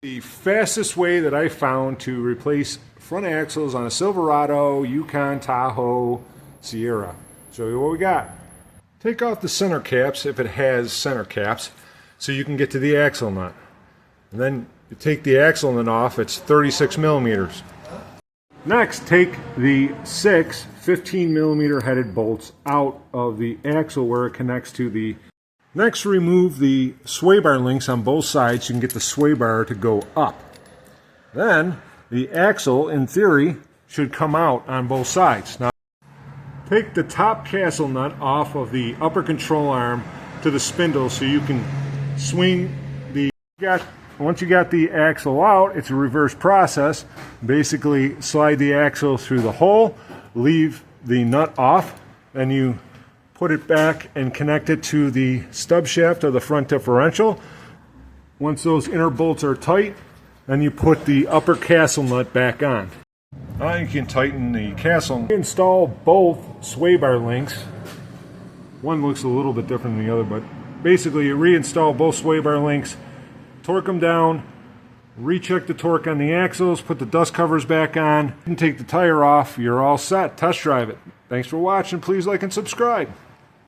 The fastest way that I found to replace front axles on a Silverado, Yukon, Tahoe, Sierra. Show you what we got. Take off the center caps if it has center caps so you can get to the axle nut. And then you take the axle nut off, it's 36 millimeters. Next, take the 6 15 millimeter headed bolts out of the axle where it connects to the. Next, remove the sway bar links on both sides so you can get the sway bar to go up. Then, the axle, in theory, should come out on both sides. Now, take the top castle nut off of the upper control arm to the spindle so you can swing the. Once you got the axle out, it's a reverse process. Basically, slide the axle through the hole, leave the nut off, and you put it back and connect it to the stub shaft of the front differential. Once those inner bolts are tight, then you put the upper castle nut back on. Now you can tighten the castle. Install both sway bar links. One looks a little bit different than the other, but basically you reinstall both sway bar links, torque them down, recheck the torque on the axles, put the dust covers back on, and take the tire off. You're all set. Test drive it. Thanks for watching. Please like and subscribe.